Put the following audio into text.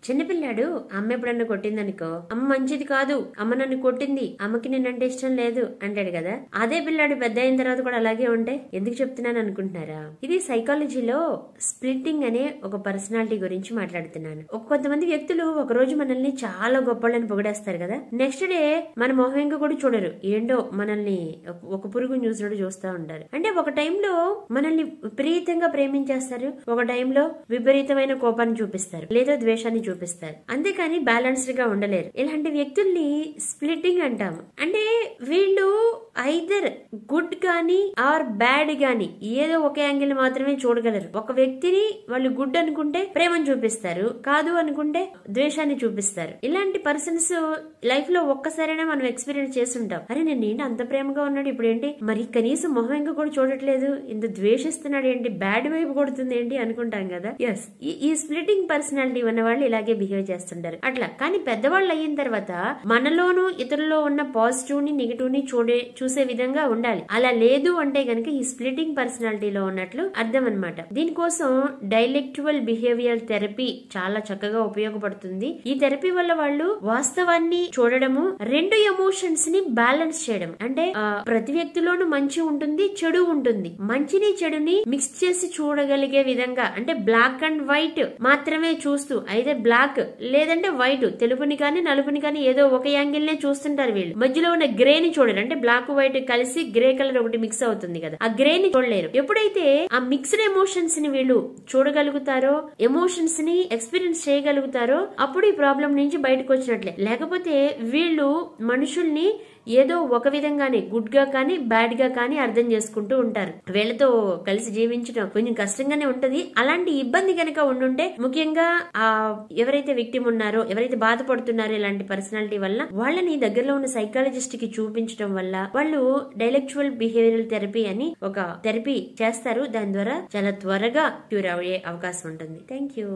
చిన్నపిల్లాడు అమ్మ ఎప్పుడన్నా కొట్టిందనుకో, అమ్మ మంచిది కాదు, అమ్మ నన్ను కొట్టింది, అమ్మకి నేనంటే ఇష్టం లేదు అంటాడు కదా. అదే పిల్లాడు పెద్ద అయిన తర్వాత కూడా అలాగే ఉంటే ఎందుకు చెప్తున్నాను అనుకుంటున్నారా? ఇది సైకాలజీలో స్ప్లిట్టింగ్ అనే ఒక పర్సనాలిటీ గురించి మాట్లాడుతున్నాను. కొంతమంది వ్యక్తులు ఒక రోజు మనల్ని చాలా గొప్పలని పొగిడేస్తారు కదా, నెక్స్ట్ డే మన మొహం ఇంకా కూడా చూడరు, ఏంటో మనల్ని ఒక పురుగు చూసినట్టు చూస్తూ ఉంటారు. అంటే ఒక టైంలో మనల్ని విపరీతంగా ప్రేమించేస్తారు, ఒక టైంలో విపరీతమైన కోపాన్ని చూపిస్తారు లేదా ద్వేషాన్ని చూపిస్తారు, అంతేకాని బ్యాలెన్స్డ్ గా ఉండలేరు. ఇలాంటి వ్యక్తుల్ని స్ప్లిట్టింగ్ అంటాము. అంటే వీళ్ళు ఐదర్ గుడ్ గానీ ఆర్ బ్యాడ్ గానీ ఏదో ఒక యాంగిల్ మాత్రమే చూడగలరు. ఒక వ్యక్తిని వాళ్ళు గుడ్ అనుకుంటే ప్రేమను చూపిస్తారు, కాదు అనుకుంటే ద్వేషాన్ని చూపిస్తారు. ఇలాంటి పర్సన్స్ లైఫ్ లో ఒక్కసారైనా మనం ఎక్స్పీరియన్స్ చేస్తుంటాం. అరే నేను ఏంటి అంత ప్రేమగా ఉన్నాడు, ఇప్పుడు ఏంటి మరి కనీసం మొహం ఇంకా కూడా చూడట్లేదు, ఇంత ద్వేషిస్తున్నాడు ఏంటి, బ్యాడ్ వైపు కొడుతుంది ఏంటి అనుకుంటాం కదా. ఎస్, ఈ స్ప్లిటింగ్ పర్సనాలిటీ ఉన్న వాళ్ళు ఇలాగే బిహేవ్ చేస్తుంటారు. అట్లా కానీ పెద్దవాళ్ళు అయిన తర్వాత మనలోనూ ఇతరుల్లో ఉన్న పాజిటివ్ ని నెగిటివ్ ని చూసే విధంగా ఉండాలి. అలా లేదు అంటే గనక ఈ స్ప్లిటింగ్ పర్సనాలిటీలో ఉన్నట్లు అర్థం అన్నమాట. దీనికోసం డైలెక్చువల్ బిహేవియర్ థెరపీ చాలా చక్కగా ఉపయోగపడుతుంది. ఈ థెరపీ వల్ల వాళ్ళు వాస్తవాన్ని చూడడము, రెండు ఎమోషన్స్ ని బ్యాలెన్స్ చేయడం. అంటే ప్రతి వ్యక్తిలోనూ మంచి ఉంటుంది, చెడు ఉంటుంది. మంచిని చెడుని మిక్స్ చేసి చూడగలిగే విధంగా, అంటే బ్లాక్ అండ్ వైట్ మాత్రమే చూస్తూ, అయితే బ్లాక్ లేదంటే వైట్, తెలుపుని కానీ నలుపుని కానీ ఏదో ఒక యాంగిల్ నే చూస్తుంటారు వీళ్ళు. మధ్యలో ఉన్న గ్రే ని చూడరు. అంటే బ్లాక్ వైట్ కలిసి గ్రే కలర్ ఒకటి మిక్స్ అవుతుంది కదా, ఆ గ్రే ని చూడలేరు. ఎప్పుడైతే ఆ మిక్స్డ్ ఎమోషన్స్ ని వీళ్ళు చూడగలుగుతారో, ఎమోషన్స్ ని ఎక్స్పీరియన్స్ చేయగలుగుతారో, అప్పుడు ఈ ప్రాబ్లం నుంచి బయటకు వచ్చినట్లే. లేకపోతే వీళ్ళు మనుషుల్ని ఏదో ఒక విధంగానే గుడ్ గా కానీ బ్యాడ్ గా కానీ అర్థం చేసుకుంటూ ఉంటారు. వీళ్ళతో కలిసి జీవించడం కొంచెం కష్టంగానే ఉంటది. అలాంటి ఇబ్బంది కనుక ఉండుంటే, ముఖ్యంగా ఎవరైతే విక్టిమ్ ఉన్నారో, ఎవరైతే బాధపడుతున్నారో ఇలాంటి పర్సనాలిటీ వల్ల, వాళ్ళని దగ్గరలో ఉన్న సైకాలజిస్ట్ కి చూపించడం వల్ల వాళ్ళు డైలెక్చువల్ బిహేవియరల్ థెరపీ అని ఒక థెరపీ చేస్తారు. దాని ద్వారా చాలా త్వరగా క్యూర్ అయ్యే అవకాశం ఉంటుంది. Thank you.